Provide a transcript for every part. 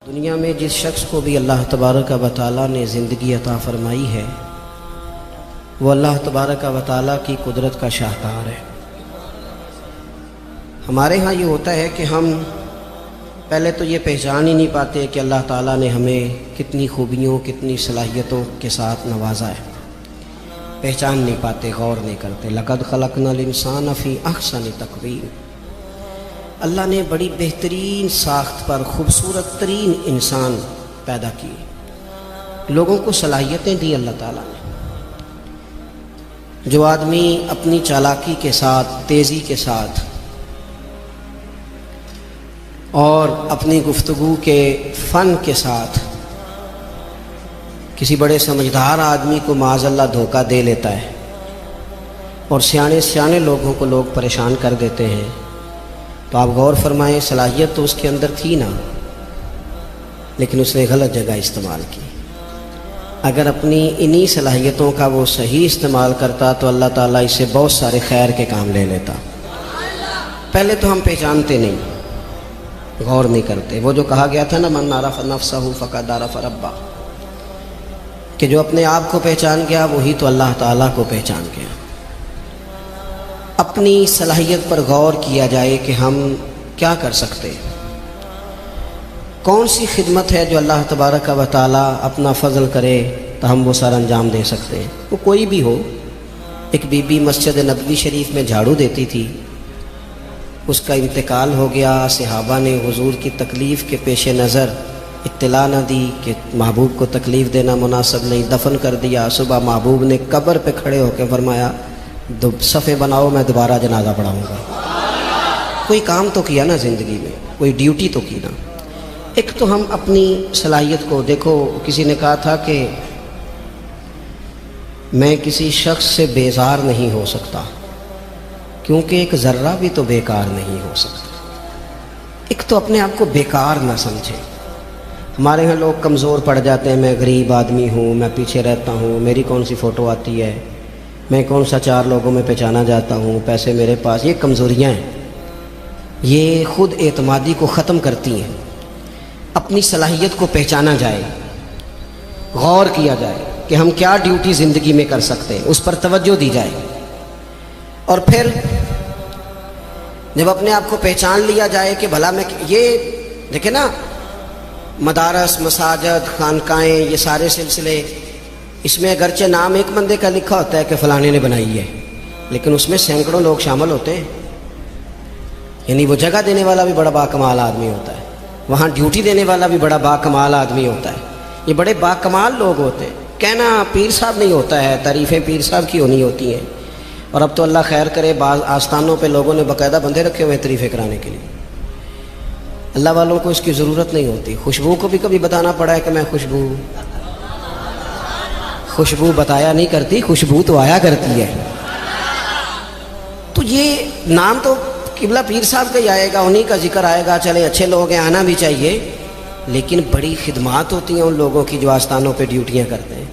دنیا میں جس شخص کو بھی اللہ تبارک و تعالیٰ نے زندگی عطا فرمائی ہے وہ اللہ تبارک و تعالیٰ کی قدرت کا شاہکار ہے۔ ہمارے ہاں یہ ہوتا ہے کہ ہم پہلے تو یہ پہچان ہی نہیں پاتے کہ اللہ تعالیٰ نے ہمیں کتنی خوبیوں کتنی صلاحیتوں کے ساتھ نوازا ہے، پہچان نہیں پاتے، غور نہیں کرتے۔ لَقَدْ خَلَقْنَا الْإِنسَانَ فِي أَحْسَنِ تَقْوِيمٍ، اللہ نے بڑی بہترین ساخت پر خوبصورت ترین انسان پیدا کیے، لوگوں کو صلاحیتیں دی اللہ تعالیٰ نے۔ جو آدمی اپنی چالاکی کے ساتھ، تیزی کے ساتھ اور اپنی گفتگو کے فن کے ساتھ کسی بڑے سمجھدار آدمی کو معاذ اللہ دھوکہ دے لیتا ہے اور سیانے لوگوں کو لوگ پریشان کر دیتے ہیں، تو آپ غور فرمائیں، صلاحیت تو اس کے اندر تھی نا، لیکن اس نے غلط جگہ استعمال کی۔ اگر اپنی انہی صلاحیتوں کا وہ صحیح استعمال کرتا تو اللہ تعالیٰ اس سے بہت سارے خیر کے کام لے لیتا۔ پہلے تو ہم پہچانتے نہیں، غور نہیں کرتے۔ وہ جو کہا گیا تھا نا، من عرف نفسہ فقد عرف ربہ، کہ جو اپنے آپ کو پہچان گیا وہی تو اللہ تعالیٰ کو پہچان گیا۔ اپنی صلاحیت پر غور کیا جائے کہ ہم کیا کر سکتے، کون سی خدمت ہے جو اللہ تبارک و تعالیٰ اپنا فضل کرے تو ہم وہ سر انجام دے سکتے ہیں۔ وہ کوئی بھی ہو، ایک بی بی مسجد نبوی شریف میں جھاڑو دیتی تھی، اس کا انتقال ہو گیا، صحابہ نے حضور کی تکلیف کے پیش نظر اطلاع نہ دی کہ محبوب کو تکلیف دینا مناسب نہیں، دفن کر دیا۔ صبح محبوب نے قبر پہ کھڑے ہو کے فرمایا، صفے بناؤ، میں دوبارہ جنازہ پڑھاؤں گا۔ کوئی کام تو کیا نا زندگی میں، کوئی ڈیوٹی تو کی نا۔ ایک تو ہم اپنی صلاحیت کو دیکھو، کسی نے کہا تھا کہ میں کسی شخص سے بیزار نہیں ہو سکتا کیونکہ ایک ذرہ بھی تو بیکار نہیں ہو سکتا۔ ایک تو اپنے آپ کو بیکار نہ سمجھے۔ ہمارے ہاں لوگ کمزور پڑ جاتے ہیں، میں غریب آدمی ہوں، میں پیچھے رہتا ہوں، میری کون سی فوٹو آتی ہے، میں کون سا چار لوگوں میں پہچانا جاتا ہوں، پیسے میرے پاس۔ یہ کمزوریاں ہیں، یہ خود اعتمادی کو ختم کرتی ہیں۔ اپنی صلاحیت کو پہچانا جائے، غور کیا جائے کہ ہم کیا ڈیوٹی زندگی میں کر سکتے ہیں، اس پر توجہ دی جائے۔ اور پھر جب اپنے آپ کو پہچان لیا جائے کہ بھلا میں یہ دیکھیں نا، مدارس، مساجد، خانقاہیں، یہ سارے سلسلے، اس میں اگرچہ نام ایک بندے کا لکھا ہوتا ہے کہ فلانے نے بنائی ہے، لیکن اس میں سینکڑوں لوگ شامل ہوتے ہیں۔ یعنی وہ جگہ دینے والا بھی بڑا باکمال آدمی ہوتا ہے، وہاں ڈیوٹی دینے والا بھی بڑا باکمال آدمی ہوتا ہے۔ یہ بڑے باکمال لوگ ہوتے ہیں۔ کہنا پیر صاحب نہیں ہوتا ہے، تعریفیں پیر صاحب کی ہونی ہوتی ہیں۔ اور اب تو اللہ خیر کرے، بعض آستانوں پہ لوگوں نے باقاعدہ بندے رکھے ہوئے ہیں تعریفیں کرانے کے لیے۔ اللہ والوں کو اس کی ضرورت نہیں ہوتی۔ خوشبو کو بھی کبھی بتانا پڑا ہے کہ میں خوشبو بتایا نہیں کرتی، خوشبو تو آیا کرتی ہے۔ تو یہ نام تو قبلہ پیر صاحب کا ہی آئے گا، انہی کا ذکر آئے گا، چلے اچھے لوگ ہیں، آنا بھی چاہیے، لیکن بڑی خدمات ہوتی ہیں ان لوگوں کی جو آستانوں پہ ڈیوٹیاں کرتے ہیں،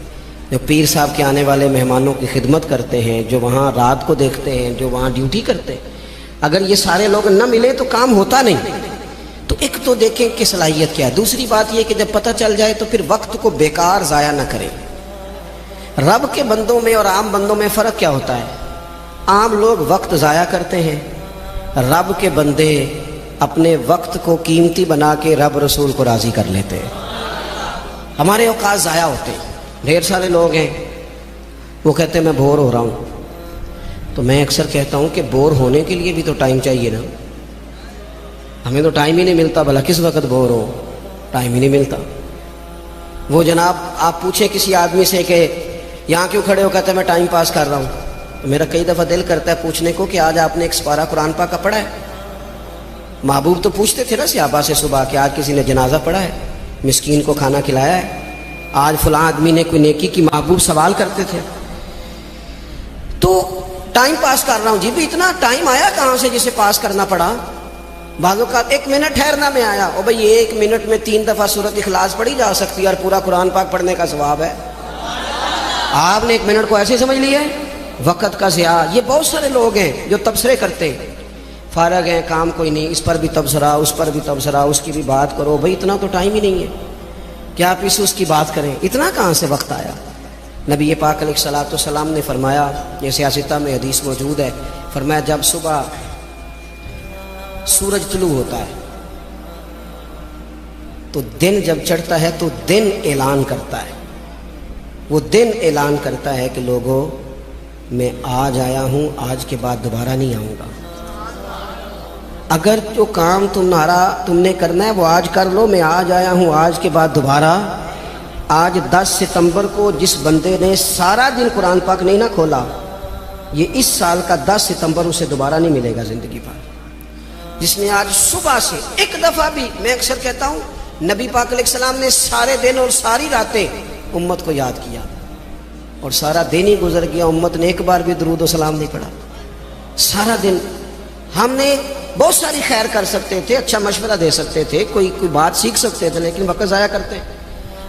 جو پیر صاحب کے آنے والے مہمانوں کی خدمت کرتے ہیں، جو وہاں رات کو دیکھتے ہیں، جو وہاں ڈیوٹی کرتے ہیں۔ اگر یہ سارے لوگ نہ ملے تو کام ہوتا نہیں۔ تو ایک تو دیکھیں کہ صلاحیت کیا ہے۔ دوسری بات یہ کہ جب پتہ چل جائے تو پھر وقت کو بیکار ضائع نہ کریں۔ رب کے بندوں میں اور عام بندوں میں فرق کیا ہوتا ہے؟ عام لوگ وقت ضائع کرتے ہیں، رب کے بندے اپنے وقت کو قیمتی بنا کے رب رسول کو راضی کر لیتے ہیں۔ ہمارے اوقات ضائع ہوتے ہیں۔ ڈھیر سارے لوگ ہیں، وہ کہتے ہیں میں بور ہو رہا ہوں، تو میں اکثر کہتا ہوں کہ بور ہونے کے لیے بھی تو ٹائم چاہیے نا۔ ہمیں تو ٹائم ہی نہیں ملتا، بھلا کس وقت بور ہو، ٹائم ہی نہیں ملتا۔ وہ جناب آپ پوچھیں کسی آدمی سے کہ یہاں کیوں کھڑے ہو، کہتے ہیں میں ٹائم پاس کر رہا ہوں۔ تو میرا کئی دفعہ دل کرتا ہے پوچھنے کو کہ آج آپ نے ایک سپارہ قرآن پاک کا پڑھا ہے؟ محبوب تو پوچھتے تھے نا صحابہ سے صبح کہ آج کسی نے جنازہ پڑھا ہے، مسکین کو کھانا کھلایا ہے، آج فلاں آدمی نے کوئی نیکی کی، محبوب سوال کرتے تھے۔ تو ٹائم پاس کر رہا ہوں جی، بھی اتنا ٹائم آیا کہاں سے جسے پاس کرنا پڑا؟ بعضوں کا 1 منٹ ٹھہرنا میں آیا، او بھئی 1 منٹ میں 3 دفعہ سورۃ اخلاص پڑھی جا سکتی ہے اور پورا قرآن پاک پڑھنے کا ثواب ہے۔ آپ نے 1 منٹ کو ایسے سمجھ لیا ہے، وقت کا ضیاع۔ یہ بہت سارے لوگ ہیں جو تبصرے کرتے ہیں فارغ ہیں کام کوئی نہیں، اس پر بھی تبصرہ اس پر بھی تبصرہ، اس کی بھی بات کرو، بھائی اتنا تو ٹائم ہی نہیں ہے کہ آپ اس کی بات کریں، اتنا کہاں سے وقت آیا؟ نبی پاک علیہ الصلوۃ والسلام نے فرمایا، یہ سیاستہ میں حدیث موجود ہے، فرمایا جب صبح سورج طلوع ہوتا ہے تو دن جب چڑھتا ہے تو دن اعلان کرتا ہے، وہ دن اعلان کرتا ہے کہ لوگوں میں آج آیا ہوں، آج کے بعد دوبارہ نہیں آؤں گا، اگر جو کام تم نے کرنا ہے وہ آج کر لو، میں آج آیا ہوں، آج کے بعد دوبارہ۔ آج 10 ستمبر کو جس بندے نے سارا دن قرآن پاک نہیں نہ کھولا، یہ اس سال کا 10 ستمبر اسے دوبارہ نہیں ملے گا زندگی بھر۔ جس نے آج صبح سے ایک دفعہ بھی، میں اکثر کہتا ہوں نبی پاک علیہ السلام نے سارے دن اور ساری راتیں امت کو یاد کیا، اور سارا دن ہی گزر گیا، امت نے ایک بار بھی درود و سلام نہیں پڑھا سارا دن۔ ہم نے بہت ساری خیر کر سکتے تھے، اچھا مشورہ دے سکتے تھے، کوئی بات سیکھ سکتے تھے، لیکن وقت ضائع کرتے ہیں۔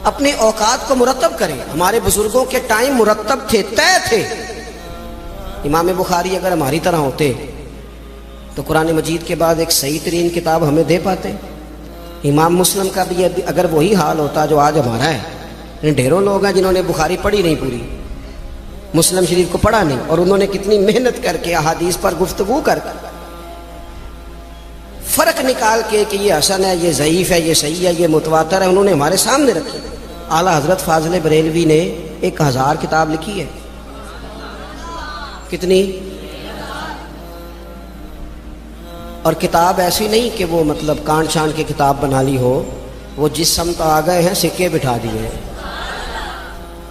اپنے اوقات کو مرتب کریں، ہمارے بزرگوں کے ٹائم مرتب تھے، طے تھے۔ امام بخاری اگر ہماری طرح ہوتے تو قرآن مجید کے بعد ایک صحیح ترین کتاب ہمیں دے پاتے۔ امام مسلم کا بھی اگر وہی حال ہوتا جو آج ہمارا ہے، ڈھیروں لوگ ہیں جنہوں نے بخاری پڑھی نہیں، پوری مسلم شریف کو پڑھا نہیں، اور انہوں نے کتنی محنت کر کے احادیث پر گفتگو کر فرق نکال کے کہ یہ حسن ہے، یہ ضعیف ہے، یہ صحیح ہے، یہ متواتر ہے، انہوں نے ہمارے سامنے رکھی۔ اعلیٰ حضرت فاضل بریلوی نے 1000 کتاب لکھی ہے، کتنی؟ اور کتاب ایسی نہیں کہ وہ مطلب کان شان کی کتاب بنا لی ہو، وہ جس سمت آ گئے ہیں سکے بٹھا دیے ہیں۔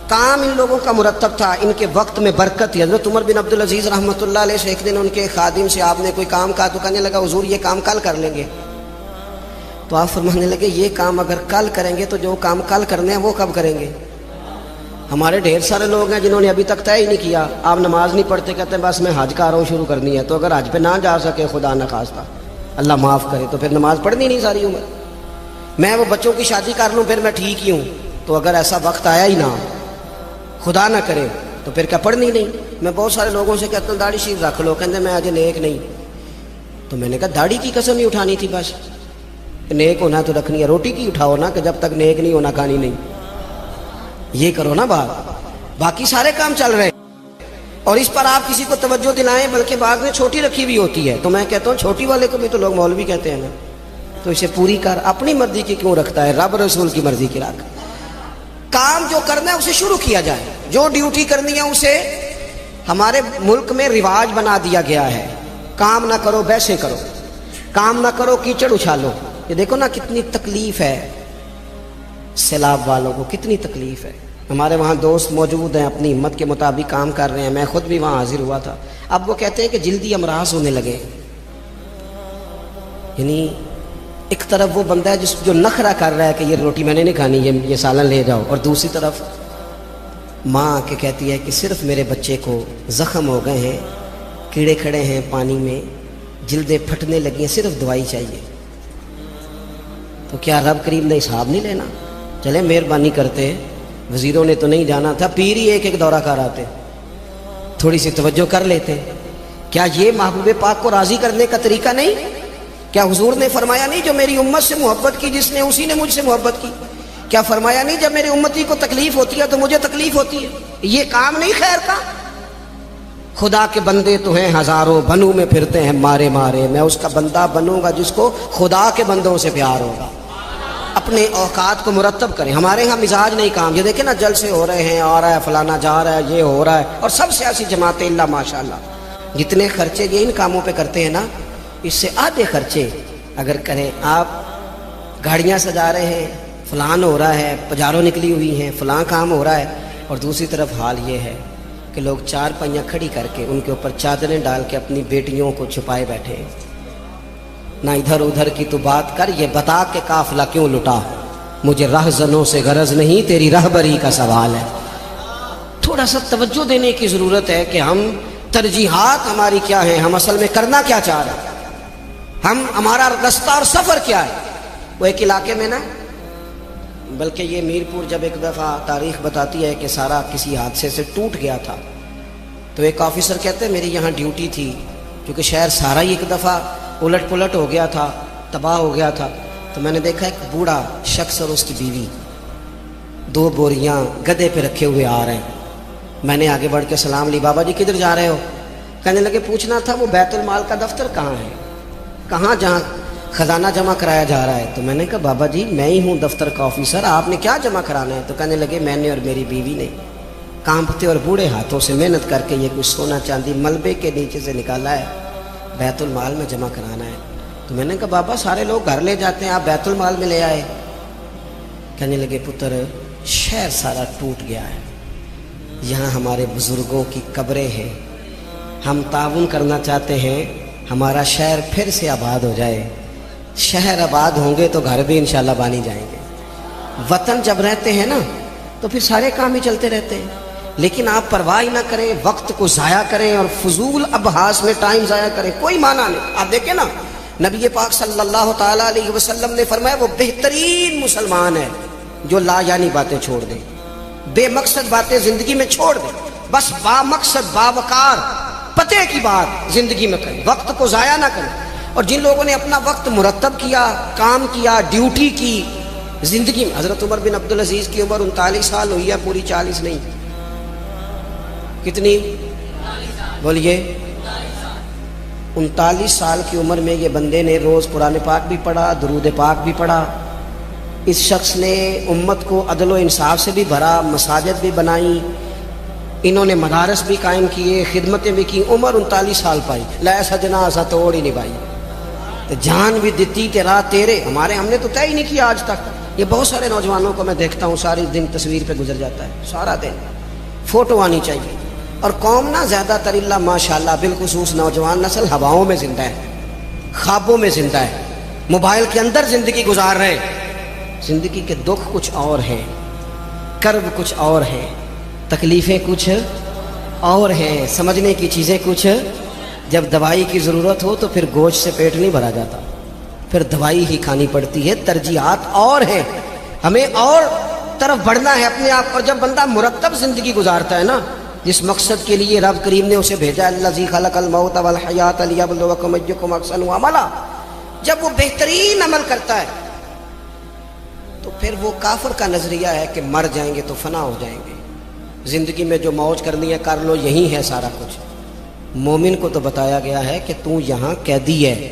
کام ان لوگوں کا مرتب تھا، ان کے وقت میں برکت تھی۔ حضرت عمر بن عبدالعزیز رحمۃ اللہ علیہ سے ایک دن ان کے خادم سے آپ نے کوئی کام کہا تو کہنے لگا حضور یہ کام کل کر لیں گے، تو آپ فرمانے لگے یہ کام اگر کل کریں گے تو جو کام کل کرنے ہیں وہ کب کریں گے؟ ہمارے ڈھیر سارے لوگ ہیں جنہوں نے ابھی تک طے ہی نہیں کیا، آپ نماز نہیں پڑھتے، کہتے ہیں بس میں حج کا رہا ہوں، شروع کرنی ہے، تو اگر حج پہ نہ جا سکے خدا نہ خواستہ اللہ معاف کرے تو پھر نماز پڑھنی نہیں ساری عمر۔ میں وہ بچوں کی شادی کر لوں پھر میں ٹھیک ہی ہوں، تو اگر ایسا وقت آیا ہی نہ خدا نہ کرے تو پھر کیا پڑھنی نہیں؟ میں بہت سارے لوگوں سے کہتا ہوں داڑھی شریف رکھ لو، کہتے میں آج نیک نہیں، تو میں نے کہا داڑھی کی قسم ہی اٹھانی تھی، بس نیک ہونا تو رکھنی ہے، روٹی کی اٹھاؤ نا کہ جب تک نیک نہیں ہونا کھانی نہیں، یہ کرو نا بات، باقی سارے کام چل رہے ہیں اور اس پر آپ کسی کو توجہ دلائیں، بلکہ بعض نے چھوٹی رکھی بھی ہوتی ہے، تو میں کہتا ہوں چھوٹی والے کو بھی تو لوگ مولوی کہتے ہیں نا، تو اسے پوری کر، اپنی مرضی کی کیوں رکھتا ہے، رب رسول کی مرضی کی رکھ۔ کام جو کرنا ہے اسے شروع کیا جائے، جو ڈیوٹی کرنی ہے اسے ہمارے ملک میں رواج بنا دیا گیا ہے، کام نہ کرو بیسے کرو، کام نہ کرو کیچڑ اچھالو۔ یہ دیکھو نا کتنی تکلیف ہے سیلاب والوں کو، کتنی تکلیف ہے۔ ہمارے وہاں دوست موجود ہیں، اپنی ہمت کے مطابق کام کر رہے ہیں، میں خود بھی وہاں حاضر ہوا تھا۔ اب وہ کہتے ہیں کہ جلدی امراض ہونے لگے، یعنی ایک طرف وہ بندہ ہے جو نخرہ کر رہا ہے کہ یہ روٹی میں نے نہیں کھانی، یہ سالن لے جاؤ، اور دوسری طرف ماں کے کہتی ہے کہ صرف میرے بچے کو زخم ہو گئے ہیں، کیڑے کھڑے ہیں پانی میں، جلدیں پھٹنے لگی ہیں، صرف دوائی چاہیے۔ تو کیا رب کریم نے حساب نہیں لینا؟ چلے مہربانی کرتے، وزیروں نے تو نہیں جانا تھا، پیر ہی ایک دورہ کر آتے، تھوڑی سی توجہ کر لیتے۔ کیا یہ محبوب پاک کو راضی کرنے کا طریقہ نہیں؟ کیا حضور نے فرمایا نہیں جو میری امت سے محبت کی جس نے اسی نے مجھ سے محبت کی؟ کیا فرمایا نہیں جب میری امتی کو تکلیف ہوتی ہے تو مجھے تکلیف ہوتی ہے؟ یہ کام نہیں خیر کا؟ خدا کے بندے تو ہیں ہزاروں، بنوں میں پھرتے ہیں مارے مارے، میں اس کا بندہ بنوں گا جس کو خدا کے بندوں سے پیار ہوگا۔ اپنے اوقات کو مرتب کریں۔ ہمارے ہاں مزاج نہیں کام، یہ دیکھیں نا جلسے ہو رہے ہیں، آ رہا ہے فلانا، جا رہا ہے، یہ ہو رہا ہے، اور سب سیاسی جماعتیں اللہ ماشاءاللہ جتنے خرچے یہ ان کاموں پہ کرتے ہیں نا، اس سے آدھے خرچے اگر کریں۔ آپ گاڑیاں سجا رہے ہیں، فلان ہو رہا ہے، پجاروں نکلی ہوئی ہیں، فلاں کام ہو رہا ہے، اور دوسری طرف حال یہ ہے کہ لوگ چار پہیاں کھڑی کر کے ان کے اوپر چادریں ڈال کے اپنی بیٹیوں کو چھپائے بیٹھے ہیں۔ نہ ادھر ادھر کی تو بات کر، یہ بتا کہ قافلہ کیوں لٹا، مجھے رہزنوں سے غرض نہیں، تیری رہبری کا سوال ہے۔ تھوڑا سا توجہ دینے کی ضرورت ہے کہ ہم ترجیحات ہماری کیا ہیں، ہم اصل میں کرنا کیا چاہ رہے ہیں، ہمارا رستہ اور سفر کیا ہے۔ وہ ایک علاقے میں نا، بلکہ یہ میرپور جب ایک دفعہ تاریخ بتاتی ہے کہ سارا کسی حادثے سے ٹوٹ گیا تھا، تو ایک آفیسر کہتے ہیں میری یہاں ڈیوٹی تھی، کیونکہ شہر سارا ہی ایک دفعہ الٹ پلٹ ہو گیا تھا، تباہ ہو گیا تھا، تو میں نے دیکھا ایک بوڑھا شخص اور اس کی بیوی 2 بوریاں گدھے پہ رکھے ہوئے آ رہے ہیں۔ میں نے آگے بڑھ کے سلام لی، بابا جی کدھر جا رہے ہو؟ کہنے لگے پوچھنا تھا وہ بیت المال کا دفتر کہاں ہے، کہاں جہاں خزانہ جمع کرایا جا رہا ہے؟ تو میں نے کہا بابا جی میں ہی ہوں دفتر کا آفیسر، آپ نے کیا جمع کرانا ہے؟ تو کہنے لگے میں نے اور میری بیوی نے کانپتے اور بوڑھے ہاتھوں سے محنت کر کے یہ کچھ سونا چاندی ملبے کے نیچے سے نکالا ہے، بیت المال میں جمع کرانا ہے۔ تو میں نے کہا بابا سارے لوگ گھر لے جاتے ہیں، آپ بیت المال میں لے آئے؟ کہنے لگے پتر شہر سارا ٹوٹ گیا ہے، یہاں ہمارے بزرگوں کی قبریں ہیں، ہم تعاون کرنا چاہتے ہیں ہمارا شہر پھر سے آباد ہو جائے۔ شہر آباد ہوں گے تو گھر بھی انشاءاللہ بانی جائیں گے۔ وطن جب رہتے ہیں نا تو پھر سارے کام ہی چلتے رہتے ہیں، لیکن آپ پرواہ نہ کریں، وقت کو ضائع کریں اور فضول ابحاث میں ٹائم ضائع کریں، کوئی معنی نہیں۔ آپ دیکھیں نا نبی پاک صلی اللہ تعالیٰ علیہ وسلم نے فرمایا وہ بہترین مسلمان ہے جو لا یعنی باتیں چھوڑ دے، بے مقصد باتیں زندگی میں چھوڑ دے، بس با مقصد باوقار پتے کی بات زندگی میں کریں، وقت کو ضائع نہ کریں۔ اور جن لوگوں نے اپنا وقت مرتب کیا، کام کیا، ڈیوٹی کی زندگی میں، حضرت عمر بن عبدالعزیز کی عمر 39 سال ہوئی ہے، پوری 40 نہیں، کتنی بولیے؟ 39 سال کی عمر میں یہ بندے نے روز قرآن پاک بھی پڑھا، درود پاک بھی پڑھا۔ اس شخص نے امت کو عدل و انصاف سے بھی بھرا، مساجد بھی بنائی، انہوں نے مدارس بھی قائم کیے، خدمتیں بھی کی، عمر 39 سال پائی، لے سجنا سا توڑ ہی نبھائی، جان بھی دیتی تیرا تیرے، ہم نے تو طے ہی نہیں کیا آج تک۔ یہ بہت سارے نوجوانوں کو میں دیکھتا ہوں ساری دن تصویر پہ گزر جاتا ہے، سارا دن فوٹو آنی چاہیے۔ اور قوم نا زیادہ تر اللہ ماشاءاللہ بالخصوص نوجوان نسل ہواؤں میں زندہ ہے، خوابوں میں زندہ ہے، موبائل کے اندر زندگی گزار رہے ہیں۔ زندگی کے دکھ کچھ اور ہیں، کرب کچھ اور ہیں، تکلیفیں کچھ اور ہیں، سمجھنے کی چیزیں کچھ۔ جب دوائی کی ضرورت ہو تو پھر گوشت سے پیٹ نہیں بھرا جاتا، پھر دوائی ہی کھانی پڑتی ہے، ترجیحات اور ہیں، ہمیں اور طرف بڑھنا ہے اپنے آپ۔ اور جب بندہ مرتب زندگی گزارتا ہے نا، جس مقصد کے لیے رب کریم نے اسے بھیجا، الذی خلق الموت والحیات لیبلوکم ایکم احسن عملا، جب وہ بہترین عمل کرتا ہے تو پھر وہ کافر کا نظریہ ہے کہ مر جائیں گے تو فنا ہو جائیں گے، زندگی میں جو موج کرنی ہے کر لو، یہی ہے سارا کچھ۔ مومن کو تو بتایا گیا ہے کہ تو یہاں قیدی ہے،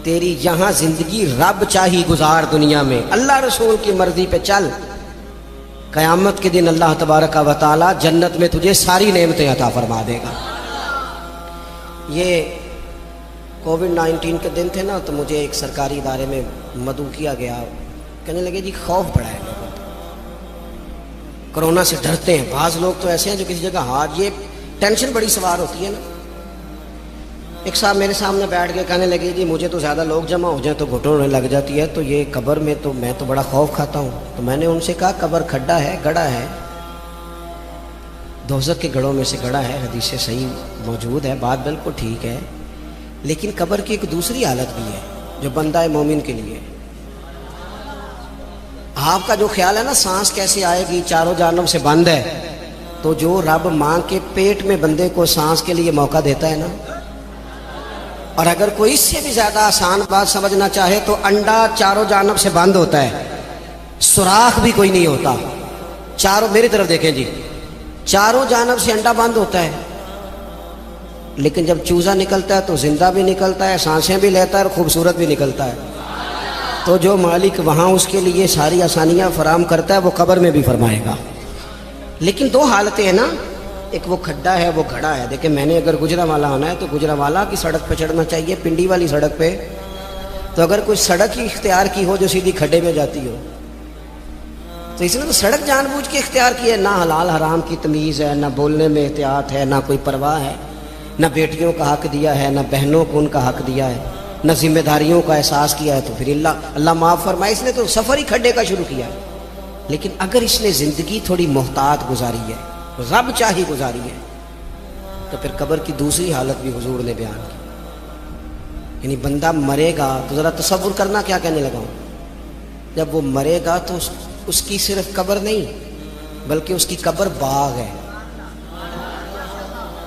تیری یہاں زندگی رب چاہی گزار، دنیا میں اللہ رسول کی مرضی پہ چل، قیامت کے دن اللہ تبارک و تعالی جنت میں تجھے ساری نعمتیں عطا فرما دے گا۔ یہ کووڈ-19 کے دن تھے نا، تو مجھے ایک سرکاری ادارے میں مدعو کیا گیا، کہنے لگے جی خوف بڑا ہے لوگوں کو، کرونا سے ڈرتے ہیں، بعض لوگ تو ایسے ہیں جو کسی جگہ ہاتھ، یہ ٹینشن بڑی سوار ہوتی ہے نا۔ ایک صاحب میرے سامنے بیٹھ کے کہنے لگے جی مجھے تو زیادہ لوگ جمع ہو جائیں تو گھٹن ہونے لگ جاتی ہے، تو یہ قبر میں تو میں تو بڑا خوف کھاتا ہوں۔ تو میں نے ان سے کہا قبر کھڈا ہے، گڑھا ہے، دوزخ کے گڑھوں میں سے گڑھا ہے، حدیث سے صحیح موجود ہے، بات بالکل ٹھیک ہے، لیکن قبر کی ایک دوسری حالت بھی ہے جو بندہ مومن کے لیے۔ آپ کا جو خیال ہے نا سانس کیسے آئے گی، چاروں جانب سے بند ہے، تو جو رب ماں کے پیٹ میں بندے کو سانس کے لیے موقع دیتا ہے نا، اور اگر کوئی اس سے بھی زیادہ آسان بات سمجھنا چاہے تو انڈا چاروں جانب سے بند ہوتا ہے، سوراخ بھی کوئی نہیں ہوتا، چاروں، میری طرف دیکھیں جی، چاروں جانب سے انڈا بند ہوتا ہے، لیکن جب چوزا نکلتا ہے تو زندہ بھی نکلتا ہے، سانسیں بھی لیتا ہے اور خوبصورت بھی نکلتا ہے۔ تو جو مالک وہاں اس کے لیے ساری آسانیاں فراہم کرتا ہے وہ قبر میں بھی فرمائے گا۔ لیکن 2 حالتیں ہیں نا، ایک وہ کھڈا ہے، وہ گھڑا ہے۔ دیکھیں میں نے اگر گجرانوالہ ہونا ہے تو گجرانوالہ کی سڑک پہ چڑھنا چاہیے، پنڈی والی سڑک پہ تو اگر کوئی سڑک ہی اختیار کی ہو جو سیدھی کھڈے میں جاتی ہو، تو اس نے تو سڑک جان بوجھ کے اختیار کی ہے، نہ حلال حرام کی تمیز ہے، نہ بولنے میں احتیاط ہے، نہ کوئی پرواہ ہے، نہ بیٹیوں کا حق دیا ہے، نہ بہنوں کو ان کا حق دیا ہے، نہ ذمہ داریوں کا احساس کیا ہے، تو پھر اللہ معاف فرمائے، اس نے تو سفر ہی کھڈے کا شروع کیا ہے۔ لیکن اگر اس نے زندگی تھوڑی محتاط گزاری ہے، رب چاہی گزاری ہے، تو پھر قبر کی دوسری حالت بھی حضور نے بیان کی۔ یعنی بندہ مرے گا تو ذرا تصور کرنا کیا کہنے لگا ہوں، جب وہ مرے گا تو اس کی صرف قبر نہیں بلکہ اس کی قبر باغ ہے،